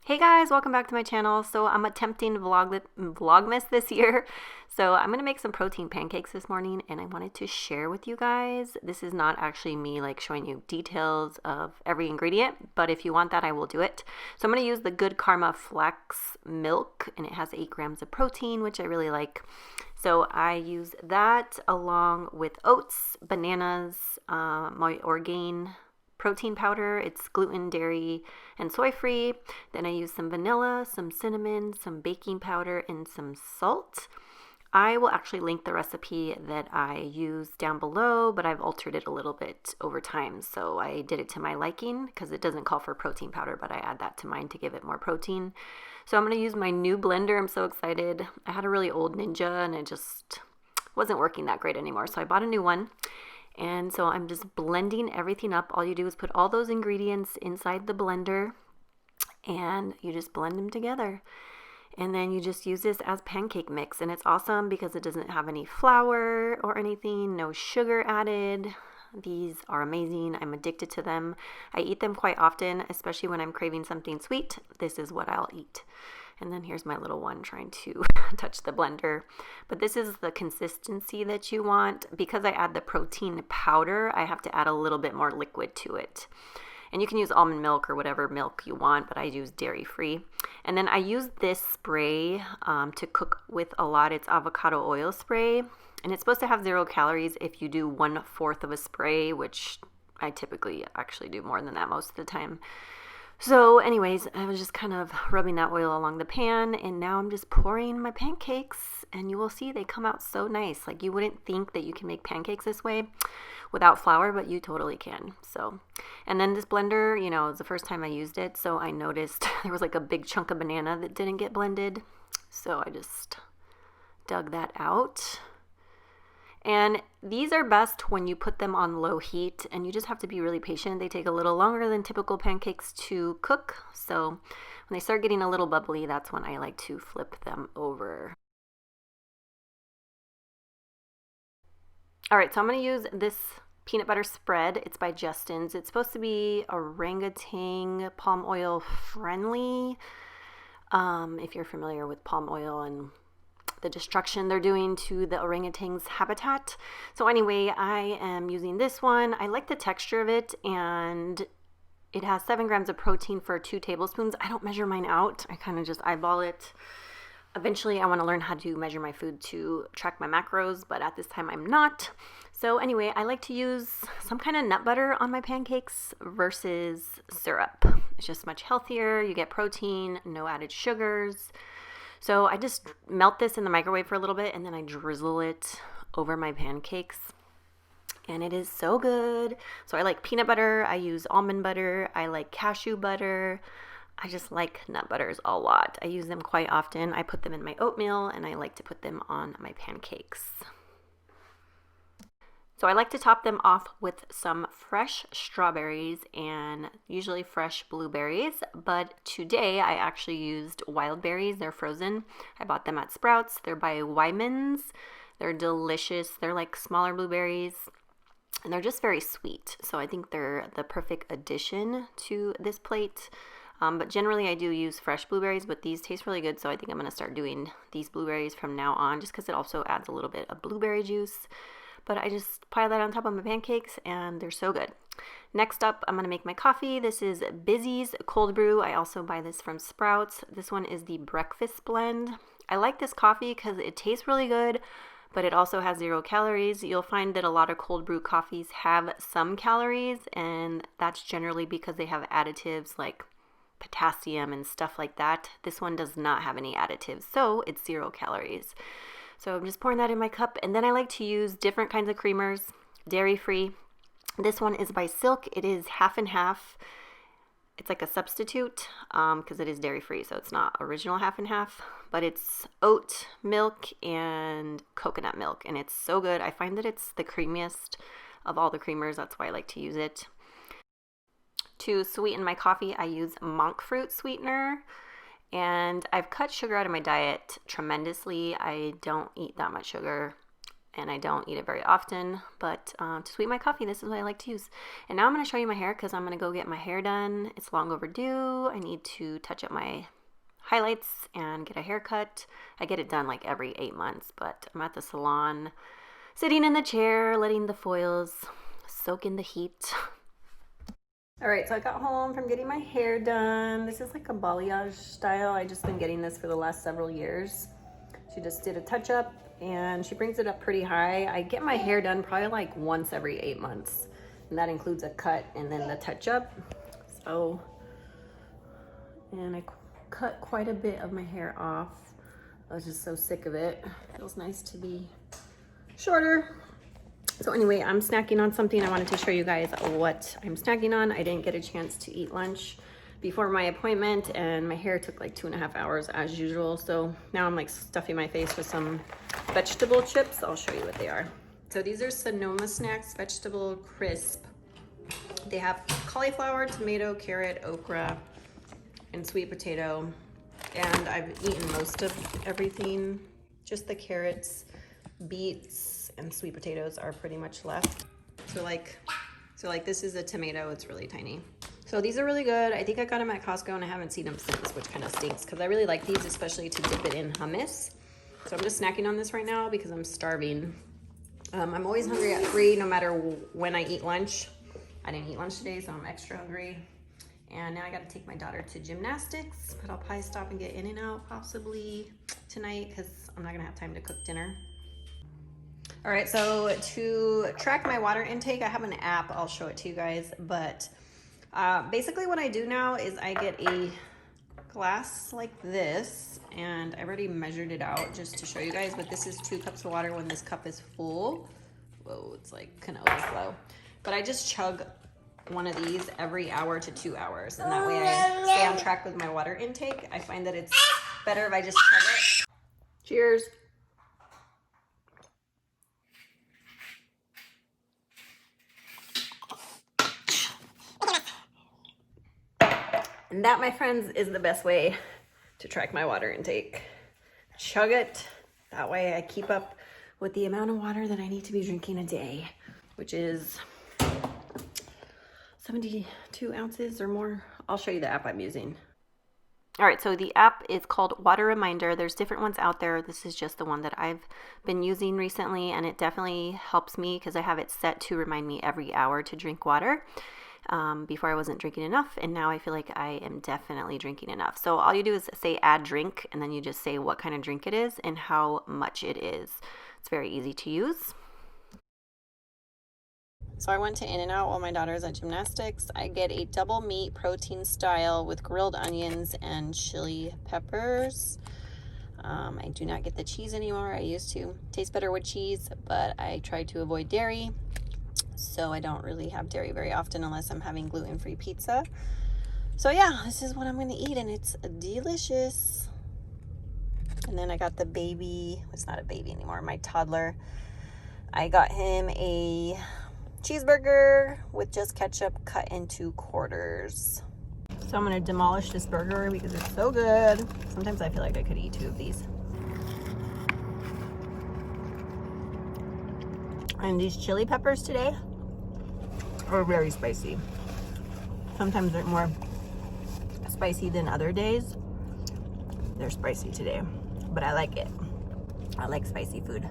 Hey guys, welcome back to my channel. So I'm attempting Vlogmas this year. So I'm going to make some protein pancakes this morning and I wanted to share with you guys. This is not actually me like showing you details of every ingredient, but if you want that, I will do it. So I'm going to use the Good Karma flax milk and it has 8 grams of protein, which I really like. So I use that along with oats, bananas, my Orgain protein powder. It's gluten, dairy, and soy free. Then I use some vanilla, some cinnamon, some baking powder, and some salt. I will actually link the recipe that I use down below, but I've altered it a little bit over time. So I did it to my liking because it doesn't call for protein powder, but I add that to mine to give it more protein. So I'm going to use my new blender. I'm so excited. I had a really old Ninja and it just wasn't working that great anymore. So I bought a new one. And so I'm just blending everything up. All you do is put all those ingredients inside the blender and you just blend them together. And then you just use this as pancake mix. And it's awesome because it doesn't have any flour or anything, no sugar added. These are amazing. I'm addicted to them. I eat them quite often, especially when I'm craving something sweet. This is what I'll eat. And then here's my little one trying to touch the blender. But this is the consistency that you want. Because I add the protein powder, I have to add a little bit more liquid to it. And you can use almond milk or whatever milk you want, but I use dairy-free. And then I use this spray to cook with a lot. It's avocado oil spray. And it's supposed to have 0 calories if you do 1/4 of a spray, which I typically actually do more than that most of the time. So anyways, I was just kind of rubbing that oil along the pan and now I'm just pouring my pancakes and you will see they come out so nice. Like you wouldn't think that you can make pancakes this way without flour, but you totally can. So, and then this blender, you know, it's the first time I used it. So I noticed there was like a big chunk of banana that didn't get blended. So I just dug that out. And these are best when you put them on low heat and you just have to be really patient. They take a little longer than typical pancakes to cook. So when they start getting a little bubbly, that's when I like to flip them over. All right, so I'm going to use this peanut butter spread. It's by Justin's. It's supposed to be orangutan palm oil friendly. If you're familiar with palm oil and the destruction they're doing to the orangutan's habitat. So anyway, I am using this one. I like the texture of it and it has 7 grams of protein for 2 tablespoons. I don't measure mine out. I kind of just eyeball it. Eventually, I want to learn how to measure my food to track my macros, but at this time I'm not. So anyway, I like to use some kind of nut butter on my pancakes versus syrup. It's just much healthier. You get protein, no added sugars. So I just melt this in the microwave for a little bit and then I drizzle it over my pancakes. And it is so good. So I like peanut butter. I use almond butter. I like cashew butter. I just like nut butters a lot. I use them quite often. I put them in my oatmeal and I like to put them on my pancakes. So I like to top them off with some fresh strawberries and usually fresh blueberries, but today I actually used wild berries. They're frozen. I bought them at Sprouts. They're by Wyman's. They're delicious. They're like smaller blueberries and they're just very sweet. So I think they're the perfect addition to this plate. But generally I do use fresh blueberries, but these taste really good. So I think I'm going to start doing these blueberries from now on just because it also adds a little bit of blueberry juice. But I just pile that on top of my pancakes and they're so good. Next up, I'm gonna make my coffee. This is Busy's Cold Brew. I also buy this from Sprouts. This one is the breakfast blend. I like this coffee because it tastes really good, but it also has 0 calories. You'll find that a lot of cold brew coffees have some calories, and that's generally because they have additives like potassium and stuff like that. This one does not have any additives, so it's 0 calories. So I'm just pouring that in my cup, and then I like to use different kinds of creamers, dairy-free. This one is by Silk. It is half and half. It's like a substitute because it is dairy-free, so it's not original half and half, but it's oat milk and coconut milk, and it's so good. I find that it's the creamiest of all the creamers. That's why I like to use it. To sweeten my coffee, I use monk fruit sweetener. And I've cut sugar out of my diet tremendously. I don't eat that much sugar and I don't eat it very often, but to sweeten my coffee, this is what I like to use. And now I'm going to show you my hair because I'm going to go get my hair done. It's long overdue. I need to touch up my highlights and get a haircut. I get it done like every 8 months, but I'm at the salon, sitting in the chair, letting the foils soak in the heat. All right, so I got home from getting my hair done. This is like a balayage style. I've just been getting this for the last several years. She just did a touch up and she brings it up pretty high. I get my hair done probably like once every 8 months, and that includes a cut and then the touch up. So, and I cut quite a bit of my hair off. I was just so sick of it. Feels nice to be shorter. So anyway, I'm snacking on something. I wanted to show you guys what I'm snacking on. I didn't get a chance to eat lunch before my appointment, and my hair took like 2.5 hours as usual. So now I'm like stuffing my face with some vegetable chips. I'll show you what they are. So these are Sonoma Snacks Vegetable Crisp. They have cauliflower, tomato, carrot, okra, and sweet potato. And I've eaten most of everything. Just the carrots, beets, and sweet potatoes are pretty much left. So like this is a tomato. It's really tiny. So these are really good. I think I got them at Costco and I haven't seen them since, which kind of stinks because I really like these, especially to dip it in hummus. So I'm just snacking on this right now because I'm starving. I'm always hungry at 3 no matter when I eat lunch. I didn't eat lunch today, so I'm extra hungry. And now I got to take my daughter to gymnastics, but I'll probably stop and get in and out possibly tonight because I'm not going to have time to cook dinner. All right, so to track my water intake, I have an app. I'll show it to you guys, but basically what I do now is I get a glass like this, and I already measured it out just to show you guys, but this is 2 cups of water when this cup is full. Whoa, it's like kind of overflow. But I just chug one of these every hour to 2 hours, and that way I stay on track with my water intake. I find that it's better if I just chug it. Cheers. And that, my friends, is the best way to track my water intake. Chug it. That way I keep up with the amount of water that I need to be drinking a day, which is 72 ounces or more. I'll show you the app I'm using. All right, so the app is called Water Reminder. There's different ones out there. This is just the one that I've been using recently, and it definitely helps me because I have it set to remind me every hour to drink water. Before I wasn't drinking enough, and now I feel like I am definitely drinking enough. So all you do is say add drink, and then you just say what kind of drink it is and how much it is. It's very easy to use. So I went to In-N-Out while my daughter's at gymnastics. I get a double meat protein style with grilled onions and chili peppers. I do not get the cheese anymore. I used to. Tastes better with cheese, but I try to avoid dairy. So I don't really have dairy very often unless I'm having gluten-free pizza. So yeah, this is what I'm going to eat, and it's delicious. And then I got the baby. It's not a baby anymore, my toddler. I got him a cheeseburger with just ketchup cut into quarters. So I'm going to demolish this burger because it's so good. Sometimes I feel like I could eat 2 of these. And these chili peppers today are very spicy. Sometimes they're more spicy than other days. They're spicy today, but I like it. I like spicy food.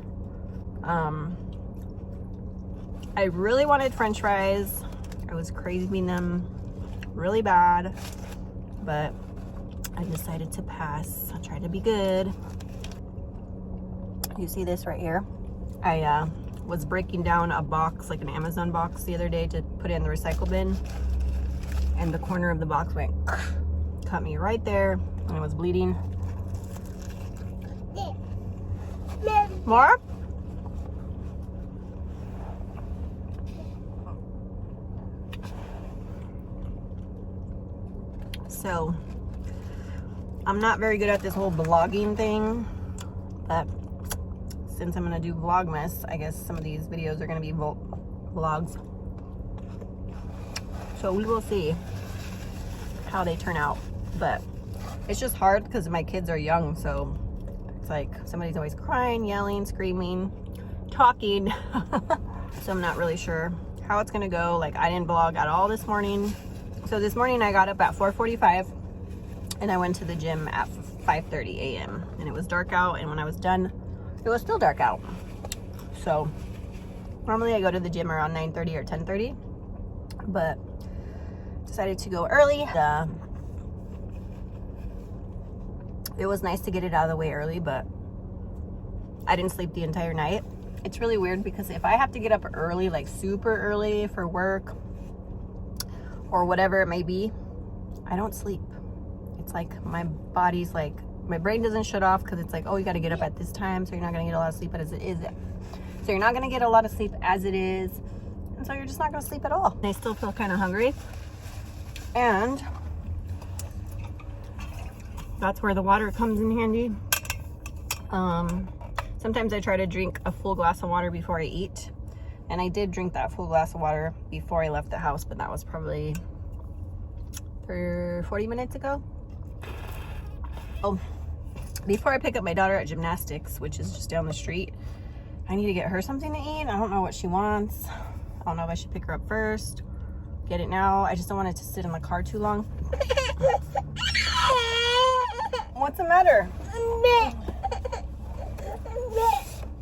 I really wanted French fries. I was craving them really bad, but I decided to pass. I tried to be good. You see this right here? I was breaking down a box, like an Amazon box the other day to put it in the recycle bin, and the corner of the box went, cut me right there, and I was bleeding. More? So I'm not very good at this whole vlogging thing, but since I'm gonna do Vlogmas, I guess some of these videos are gonna be vlogs. So we will see how they turn out. But it's just hard because my kids are young, so it's like somebody's always crying, yelling, screaming, talking. So I'm not really sure how it's gonna go. Like, I didn't vlog at all this morning. So this morning I got up at 4:45 and I went to the gym at 5:30 a.m. and it was dark out, and when I was done it was still dark out. So normally I go to the gym around 9:30 or 10:30, but decided to go early. It was nice to get it out of the way early, but I didn't sleep the entire night. It's really weird because if I have to get up early, like super early for work or whatever it may be, I don't sleep. It's like my body's like, my brain doesn't shut off because it's like, oh, you got to get up at this time, so you're not going to get a lot of sleep as it is. So you're not going to get a lot of sleep as it is, and so you're just not going to sleep at all. I still feel kind of hungry, and that's where the water comes in handy. Sometimes I try to drink a full glass of water before I eat, and I did drink that full glass of water before I left the house, but that was probably 40 minutes ago. Oh, before I pick up my daughter at gymnastics, which is just down the street, I need to get her something to eat. I don't know what she wants. I don't know if I should pick her up first, get it now. I just don't want it to sit in the car too long. What's the matter?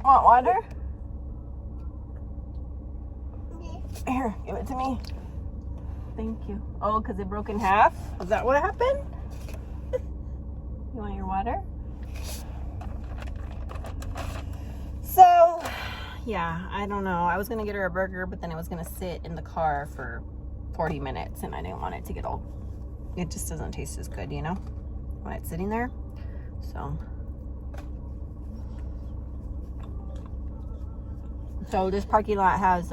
Want water? Here, give it to me. Thank you. Oh, because it broke in half? Is that what happened? You want your water? So, yeah, I don't know. I was going to get her a burger, but then it was going to sit in the car for 40 minutes, and I didn't want it to get old. It just doesn't taste as good, you know, when it's sitting there. So this parking lot has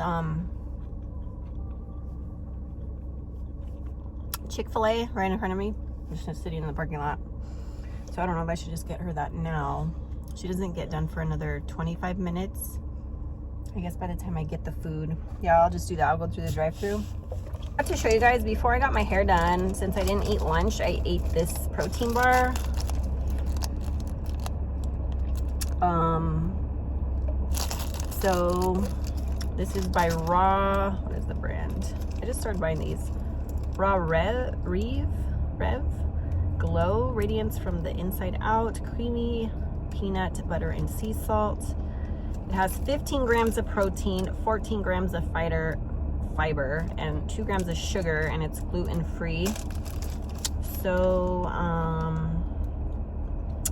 Chick-fil-A right in front of me. It's just sitting in the parking lot. So I don't know if I should just get her that now. She doesn't get done for another 25 minutes. I guess by the time I get the food. Yeah, I'll just do that. I'll go through the drive-thru. I have to show you guys, before I got my hair done, since I didn't eat lunch, I ate this protein bar. So this is by Raw. What is the brand? I just started buying these. Raw Rev Glow Radiance from the Inside Out, creamy peanut butter and sea salt. It has 15 grams of protein, 14 grams of fiber, and 2 grams of sugar, and it's gluten-free. So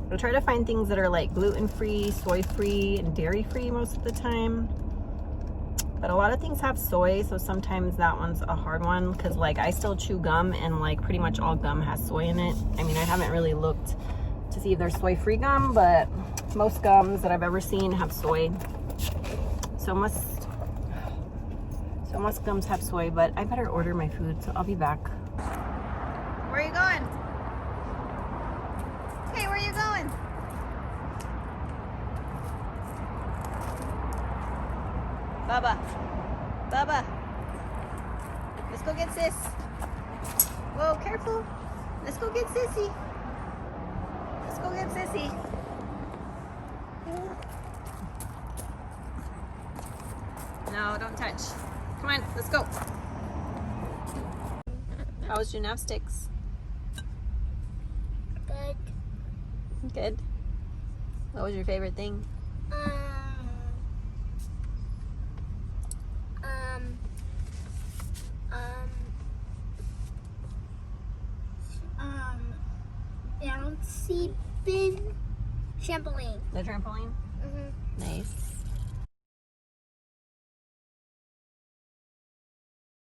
I try to find things that are like gluten-free, soy-free, and dairy-free most of the time. But a lot of things have soy, so sometimes that one's a hard one, because like I still chew gum, and like pretty much all gum has soy in it. I mean, I haven't really looked to see if there's soy-free gum, but most gums that I've ever seen have soy. So most gums have soy, but I better order my food, so I'll be back. Where are you going? Hey, where are you going? Baba. Baba. Let's go get sis. Whoa, careful. Let's go get sissy. Let's go get sissy. No, don't touch. Come on, let's go. How was gymnastics? Good. Good. What was your favorite thing? Bouncy bin trampoline. The trampoline? Mm-hmm.